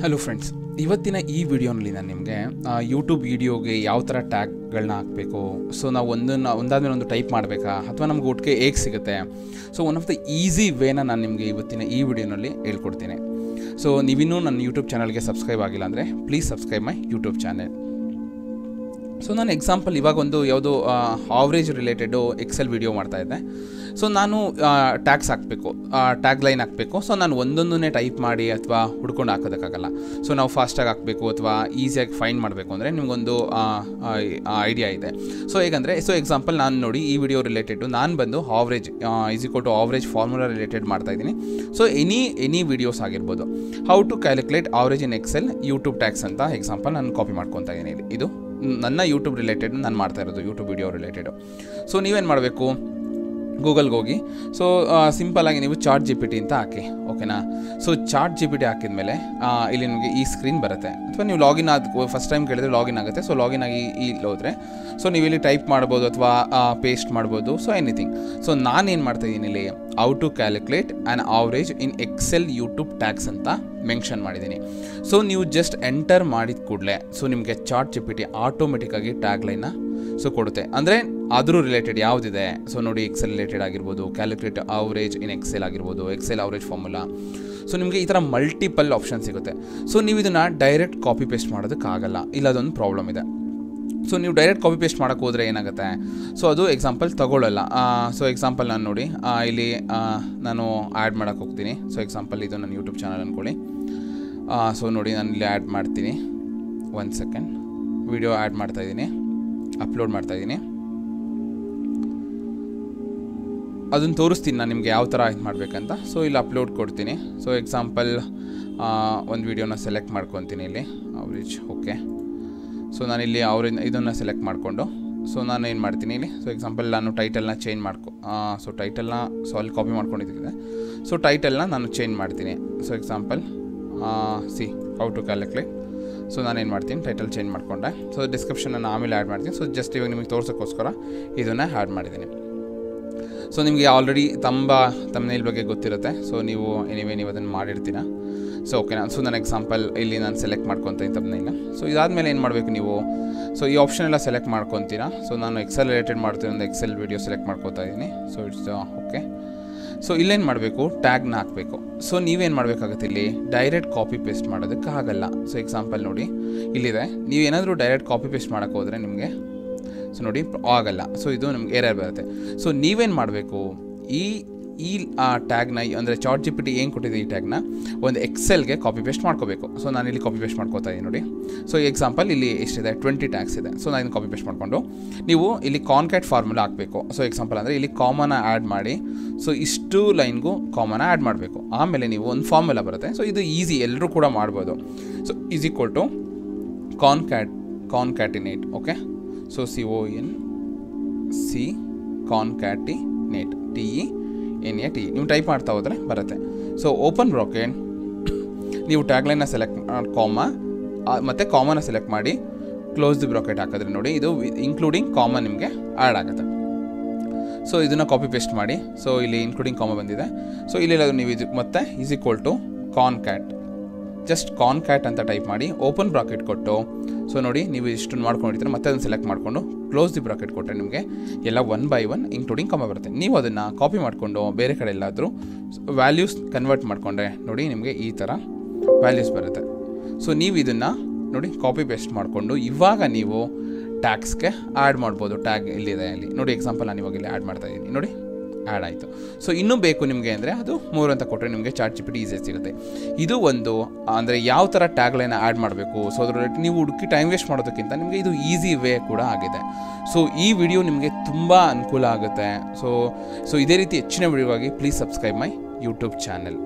Hello friends, ಇವತ್ತಿನ ಈ ವಿಡಿಯೋನಲ್ಲಿ ನಾನು ನಿಮಗೆ ಯೂಟ್ಯೂಬ್ ವಿಡಿಯೋಗೆ ಯಾವ ಥರ ಟ್ಯಾಗ್ಗಳನ್ನ ಹಾಕಬೇಕು, ಸೊ ನಾವು ಒಂದಾದ್ಮೇಲೆ ಒಂದು ಟೈಪ್ ಮಾಡಬೇಕಾ ಅಥವಾ ನಮ್ಗೆ ಒಟ್ಟಿಗೆ ಹೇಗೆ ಸಿಗುತ್ತೆ, so one of the easy Vena ನಾನು ನಿಮಗೆ ಇವತ್ತಿನ ಈ ವಿಡಿಯೋನಲ್ಲಿ ಹೇಳ್ಕೊಡ್ತೀನಿ. ಸೊ ನೀವಿನ್ನೂ ನನ್ನ ಯೂಟ್ಯೂಬ್ ಚಾನಲ್ಗೆ ಸಬ್ಸ್ಕ್ರೈಬ್ ಆಗಿಲ್ಲ ಅಂದರೆ please subscribe my YouTube channel. So ನಾನು ಎಕ್ಸಾಂಪಲ್ ಇವಾಗ ಒಂದು ಯಾವುದೋ ಆವ್ರೇಜ್ ರಿಲೇಟೆಡು ಎಕ್ಸೆಲ್ ವಿಡಿಯೋ ಮಾಡ್ತಾಯಿದ್ದೆ. ಸೊ ನಾನು ಟ್ಯಾಗ್ಸ್ ಹಾಕಬೇಕು, ಟ್ಯಾಗ್ ಲೈನ್ ಹಾಕಬೇಕು. ಸೊ ನಾನು ಒಂದೊಂದನ್ನೇ ಟೈಪ್ ಮಾಡಿ ಅಥವಾ ಹುಡ್ಕೊಂಡು ಹಾಕೋದಕ್ಕಾಗಲ್ಲ. ಸೊ ನಾವು ಫಾಸ್ಟಾಗಿ ಹಾಕಬೇಕು ಅಥವಾ ಈಸಿಯಾಗಿ ಫೈಂಡ್ ಮಾಡಬೇಕು ಅಂದರೆ ನಿಮಗೊಂದು ಐಡಿಯಾ ಇದೆ. ಸೊ ಹೇಗಂದರೆ, ಸೊ ಎಕ್ಸಾಂಪಲ್ ನಾನು ನೋಡಿ ಈ ವಿಡಿಯೋ ರಿಲೇಟೆಡು ನಾನು ಬಂದು ಆವ್ರೇಜ್ ಆವ್ರೇಜ್ ಫಾರ್ಮುಲಾ ರಿಲೇಟೆಡ್ ಮಾಡ್ತಾಯಿದ್ದೀನಿ. ಸೊ ಎನಿ ವಿಡಿಯೋಸ್ ಆಗಿರ್ಬೋದು. How to calculate average in Excel YouTube tags ಅಂತ ಎಕ್ಸಾಂಪಲ್ ನಾನು ಕಾಪಿ ಮಾಡ್ಕೊತಾ ಇದ್ದೀನಿ. ಇದು ನನ್ನ ಯೂಟ್ಯೂಬ್ ರಿಲೇಟೆಡ್ ನಾನು ಮಾಡ್ತಾ ಇರೋದು, ಯೂಟ್ಯೂಬ್ ವಿಡಿಯೋ ರಿಲೇಟೆಡು. ಸೊ ನೀವೇನು ಮಾಡಬೇಕು, ಗೂಗಲ್ಗೆ ಹೋಗಿ ಸೊ ಸಿಂಪಲಾಗಿ ನೀವು ChatGPT ಅಂತ ಹಾಕಿ, ಓಕೆನಾ. ಸೊ ChatGPT ಹಾಕಿದ್ಮೇಲೆ ಇಲ್ಲಿ ನಿಮಗೆ ಈ ಸ್ಕ್ರೀನ್ ಬರುತ್ತೆ. ಅಥವಾ ನೀವು ಲಾಗಿನ್ ಫಸ್ಟ್ ಟೈಮ್ ಕೇಳಿದ್ರೆ ಲಾಗಿನ್ ಆಗುತ್ತೆ. ಸೊ ಲಾಗಿನ್ ಆಗಿ ಇಲ್ಲಿ ಹೋದರೆ ಸೊ ನೀವು ಇಲ್ಲಿ ಟೈಪ್ ಮಾಡ್ಬೋದು ಅಥವಾ ಪೇಸ್ಟ್ ಮಾಡ್ಬೋದು, ಸೊ ಎನಿಥಿಂಗ್. ಸೊ ನಾನೇನು ಮಾಡ್ತಾಯಿದ್ದೀನಿ, ಇಲ್ಲಿ how to calculate an average in Excel YouTube tags ಅಂತ ಮೆನ್ಷನ್ ಮಾಡಿದ್ದೀನಿ. ಸೊ ನೀವು ಜಸ್ಟ್ ಎಂಟರ್ ಮಾಡಿದ ಕೂಡಲೇ ಸೊ ನಿಮಗೆ ChatGPT ಆಟೋಮೆಟಿಕ್ಕಾಗಿ ಟ್ಯಾಗ್ ಲೈನ್ನ ಸೊ ಕೊಡುತ್ತೆ. ಅಂದರೆ ಅದ್ರ ರಿಲೇಟೆಡ್ ಯಾವುದಿದೆ, ಸೊ ನೋಡಿ ಎಕ್ಸೆಲ್ ರಿಲೇಟೆಡ್ ಆಗಿರ್ಬೋದು, ಕ್ಯಾಲ್ಕುಲೇಟ್ ಆವ್ರೇಜ್ ಇನ್ ಎಕ್ಸೆಲ್ ಆಗಿರ್ಬೋದು, ಎಕ್ಸೆಲ್ ಆವ್ರೇಜ್ ಫಾರ್ಮುಲಾ. ಸೊ ನಿಮಗೆ ಈ ಥರ ಮಲ್ಟಿಪಲ್ ಆಪ್ಷನ್ ಸಿಗುತ್ತೆ. ಸೊ ನೀವು ಇದನ್ನು ಡೈರೆಕ್ಟ್ ಕಾಪಿ ಪೇಸ್ಟ್ ಮಾಡೋದಕ್ಕಾಗಲ್ಲ, ಇಲ್ಲ ಅದೊಂದು ಪ್ರಾಬ್ಲಮ್ ಇದೆ. ಸೊ ನೀವು ಡೈರೆಕ್ಟ್ ಕಾಪಿ ಪೇಸ್ಟ್ ಮಾಡೋಕ್ಕೆ ಹೋದರೆ ಏನಾಗುತ್ತೆ, ಸೊ ಅದು ಎಕ್ಸಾಂಪಲ್ ತಗೊಳ್ಳಲ್ಲ. ಸೊ ಎಕ್ಸಾಂಪಲ್ ನಾನು ನೋಡಿ ಇಲ್ಲಿ ನಾನು ಆ್ಯಡ್ ಮಾಡೋಕ್ಕೆ ಹೋಗ್ತೀನಿ. ಸೊ ಎಕ್ಸಾಂಪಲ್ ಇದು ನನ್ನ ಯೂಟ್ಯೂಬ್ ಚಾನಲ್ ಅಂದ್ಕೊಳ್ಳಿ. ಸೊ ನೋಡಿ ನಾನು ಇಲ್ಲಿ ಆ್ಯಡ್ ಮಾಡ್ತೀನಿ. 1 ಸೆಕೆಂಡ್, ವಿಡಿಯೋ ಆ್ಯಡ್ ಮಾಡ್ತಾಯಿದ್ದೀನಿ, ಅಪ್ಲೋಡ್ ಮಾಡ್ತಾಯಿದ್ದೀನಿ. ಅದನ್ನು ತೋರಿಸ್ತೀನಿ ನಾನು ನಿಮಗೆ ಯಾವ ಥರ ಇದು ಮಾಡಬೇಕಂತ. ಸೊ ಇಲ್ಲಿ ಅಪ್ಲೋಡ್ ಕೊಡ್ತೀನಿ. ಸೊ ಎಕ್ಸಾಂಪಲ್ ಒಂದು ವೀಡಿಯೋನ ಸೆಲೆಕ್ಟ್ ಮಾಡ್ಕೊತೀನಿ ಇಲ್ಲಿ ಆವ್ರೇಜ್, ಓಕೆ. ಸೊ ನಾನಿಲ್ಲಿ ಇದನ್ನು ಸೆಲೆಕ್ಟ್ ಮಾಡಿಕೊಂಡು ಸೊ ನಾನು ಏನು ಮಾಡ್ತೀನಿ ಇಲ್ಲಿ, ಸೊ ಎಕ್ಸಾಂಪಲ್ ನಾನು ಟೈಟಲ್ನ ಚೇಂಜ್ ಸೊ ಟೈಟಲ್ನ ಅಲ್ಲಿ ಕಾಪಿ ಮಾಡ್ಕೊಂಡಿದ್ದೀನಿ. ಸೊ ಟೈಟಲ್ನ ನಾನು ಚೇಂಜ್ ಮಾಡ್ತೀನಿ. So example how to calculate. So ನಾನೇನು ಮಾಡ್ತೀನಿ, ಟೈಟಲ್ ಚೇಂಜ್ ಮಾಡಿಕೊಂಡೆ. ಸೊ ಡಿಸ್ಕ್ರಿಪ್ಷನ್ ನಾನು ಆಮೇಲೆ ಆ್ಯಡ್ ಮಾಡ್ತೀನಿ. ಸೊ ಜಸ್ಟ್ ಇವಾಗ ನಿಮಗೆ ತೋರ್ಸೋಕ್ಕೋಸ್ಕರ ಇದನ್ನು ಆ್ಯಡ್ ಮಾಡಿದ್ದೀನಿ. ಸೊ ನಿಮಗೆ ಆಲ್ರೆಡಿ ತಮ್ನೇಲ್ ಬಗ್ಗೆ ಗೊತ್ತಿರುತ್ತೆ. ಸೊ ನೀವು ನೀವು ಅದನ್ನು ಮಾಡಿರ್ತೀರ. ಸೊ ಓಕೆನಾ. ಸೊ ನನ್ನ ಎಕ್ಸಾಂಪಲ್ ಇಲ್ಲಿ ನಾನು ಸೆಲೆಕ್ಟ್ ಮಾಡ್ಕೊತೀನಿ ತಮ್ನೇಲ್ನ. ಸೊ ಇದಾದಮೇಲೆ ಏನು ಮಾಡಬೇಕು ನೀವು, ಸೊ ಈ ಆಪ್ಷನ್ ಎಲ್ಲ ಸೆಲೆಕ್ಟ್ ಮಾಡ್ಕೊತೀರಾ. ಸೊ ನಾನು ಎಕ್ಸೆಲ್ ರಿಲೇಟೆಡ್ ಮಾಡ್ತೀನಿ, ಒಂದು ಎಕ್ಸೆಲ್ ವಿಡಿಯೋ ಸೆಲೆಕ್ಟ್ ಮಾಡ್ಕೊತಾ ಇದ್ದೀನಿ. So it's okay. ಸೊ ಇಲ್ಲೇನು ಮಾಡಬೇಕು, ಟ್ಯಾಗ್ನ ಹಾಕಬೇಕು. ಸೊ ನೀವೇನು ಮಾಡಬೇಕಾಗುತ್ತೆ, ಇಲ್ಲಿ ಡೈರೆಕ್ಟ್ ಕಾಪಿ ಪೇಸ್ಟ್ ಮಾಡೋದಕ್ಕಾಗಲ್ಲ. ಸೊ ಎಕ್ಸಾಂಪಲ್ ನೋಡಿ ಇಲ್ಲಿದೆ, ನೀವೇನಾದರೂ ಡೈರೆಕ್ಟ್ ಕಾಪಿ ಪೇಸ್ಟ್ ಮಾಡೋಕ್ಕೆ ಹೋದರೆ ನಿಮಗೆ ಸೊ ನೋಡಿ ಆಗಲ್ಲ. ಸೊ ಇದು ನಿಮ್ಗೆ ಏರರ್ ಬರುತ್ತೆ. ಸೊ ನೀವೇನು ಮಾಡಬೇಕು, ಈ ಟ್ಯಾಗ್ನ ಅಂದರೆ ChatGPT ಏನು ಕೊಟ್ಟಿದೆ ಈ ಟ್ಯಾಗ್ನ ಒಂದು ಎಕ್ಸೆಲ್ಗೆ ಕಾಪಿ ಪೇಸ್ಟ್ ಮಾಡ್ಕೋಬೇಕು. ಸೊ ನಾನು ಇಲ್ಲಿ ಕಾಪಿ ಪೇಸ್ಟ್ ಮಾಡ್ಕೋತಾ ಇದ್ದೀನಿ ನೋಡಿ. ಸೊ ಎಕ್ಸಾಂಪಲ್ ಇಲ್ಲಿ ಎಷ್ಟಿದೆ, 20 ಟ್ಯಾಗ್ಸ್ ಇದೆ. ಸೊ ನಾನು ಕಾಪಿ ಪೇಸ್ಟ್ ಮಾಡಿಕೊಂಡು ನೀವು ಇಲ್ಲಿ ಕಾನ್ಕ್ಯಾಟ್ ಫಾರ್ಮುಲಾ ಹಾಕಬೇಕು. ಸೊ ಎಕ್ಸಾಂಪಲ್ ಅಂದರೆ ಇಲ್ಲಿ ಕಾಮನ ಆ್ಯಡ್ ಮಾಡಿ, ಸೊ ಇಷ್ಟು ಲೈನ್ಗೂ ಕಾಮನ ಆ್ಯಡ್ ಮಾಡಬೇಕು. ಆಮೇಲೆ ನೀವು ಒಂದು ಫಾರ್ಮುಲಾ ಬರುತ್ತೆ. ಸೊ ಇದು ಈಸಿ, ಎಲ್ಲರೂ ಕೂಡ ಮಾಡ್ಬೋದು. So is equal to concatenate, okay. So CONC concatenate, TENAT ನೀವು ಟೈಪ್ ಮಾಡ್ತಾ ಹೋದರೆ ಬರುತ್ತೆ. ಸೊ ಓಪನ್ ಬ್ರಾಕೆಟ್, ನೀವು ಟ್ಯಾಗ್ಲೈನ್ನ ಸೆಲೆಕ್ಟ್ ಮತ್ತು ಕಾಮನ್ನ ಸೆಲೆಕ್ಟ್ ಮಾಡಿ ಕ್ಲೋಸ್ ದಿ ಬ್ರಾಕೆಟ್ ಹಾಕಿದ್ರೆ ನೋಡಿ ಇದು ಇನ್ಕ್ಲೂಡಿಂಗ್ ಕಾಮನ್ ನಿಮಗೆ ಆ್ಯಡ್ ಆಗುತ್ತೆ. ಸೊ ಇದನ್ನು ಕಾಪಿ ಪೇಸ್ಟ್ ಮಾಡಿ. ಸೊ ಇಲ್ಲಿ ಇನ್ಕ್ಲೂಡಿಂಗ್ ಕಾಮ ಬಂದಿದೆ. ಸೊ ಇಲ್ಲೆಲ್ಲ ನೀವು ಇದು ಮತ್ತೆ ಈಸ್ ಈಕ್ವಲ್ ಟು ಕಾನ್ಕ್ಯಾಟ್, ಜಸ್ಟ್ ಕಾನ್ಕ್ಯಾಟ್ ಅಂತ ಟೈಪ್ ಮಾಡಿ ಓಪನ್ ಬ್ರಾಕೆಟ್ ಕೊಟ್ಟು ಸೊ ನೋಡಿ ನೀವು ಇಷ್ಟನ್ನು ಮಾಡ್ಕೊಂಡಿರ್ತೀರ. ಮತ್ತೆ ಅದನ್ನು ಸೆಲೆಕ್ಟ್ ಮಾಡಿಕೊಂಡು ಕ್ಲೋಸ್ ದಿ ಬ್ರಾಕೆಟ್ ಕೊಟ್ಟರೆ ನಿಮಗೆ ಎಲ್ಲ 1 by 1 ಇನ್ಕ್ಲೂಡಿಂಗ್ ಕಾಮ ಬರುತ್ತೆ. ನೀವು ಅದನ್ನು ಕಾಪಿ ಮಾಡಿಕೊಂಡು ಬೇರೆ ಕಡೆ ಎಲ್ಲಾದರೂ ವ್ಯಾಲ್ಯೂಸ್ ಕನ್ವರ್ಟ್ ಮಾಡಿಕೊಂಡ್ರೆ ನೋಡಿ ನಿಮಗೆ ಈ ಥರ ವ್ಯಾಲ್ಯೂಸ್ ಬರುತ್ತೆ. ಸೊ ನೀವು ಇದನ್ನು ನೋಡಿ ಕಾಪಿ ಪೇಸ್ಟ್ ಮಾಡಿಕೊಂಡು ಇವಾಗ ನೀವು ಟ್ಯಾಗ್ಸ್ಗೆ ಆ್ಯಡ್ ಮಾಡ್ಬೋದು. ಟ್ಯಾಗ್ ಇಲ್ಲಿದೆ, ಇಲ್ಲಿ ನೋಡಿ ಎಕ್ಸಾಂಪಲ್ ನಾನು ಇವಾಗ ಇಲ್ಲಿ ಆ್ಯಡ್ ಮಾಡ್ತಾಯಿದ್ದೀನಿ ನೋಡಿ, ಆ್ಯಡ್ ಆಯಿತು. ಸೊ ಇನ್ನೂ ಬೇಕು ನಿಮಗೆ ಅಂದರೆ ಅದು 3 ಅಂತ ಕೊಟ್ಟರೆ ನಿಮಗೆ ChatGPT ಈಸಿಯಾಗಿ ಸಿಗುತ್ತೆ. ಇದು ಒಂದು ಅಂದರೆ ಯಾವ ಥರ ಟ್ಯಾಗ್ಲೈನ ಆ್ಯಡ್ ಮಾಡಬೇಕು. ಸೊ ಅದರ ನೀವು ಹುಡುಕಿ ಟೈಮ್ ವೇಸ್ಟ್ ಮಾಡೋದಕ್ಕಿಂತ ನಿಮಗೆ ಇದು ಈಸಿ ವೇ ಕೂಡ ಆಗಿದೆ. ಸೊ ಈ ವಿಡಿಯೋ ನಿಮಗೆ ತುಂಬ ಅನುಕೂಲ ಆಗುತ್ತೆ. ಸೊ ಇದೇ ರೀತಿ ಹೆಚ್ಚಿನ ವಿಡಿಯೋಗಾಗಿ please subscribe my YouTube channel.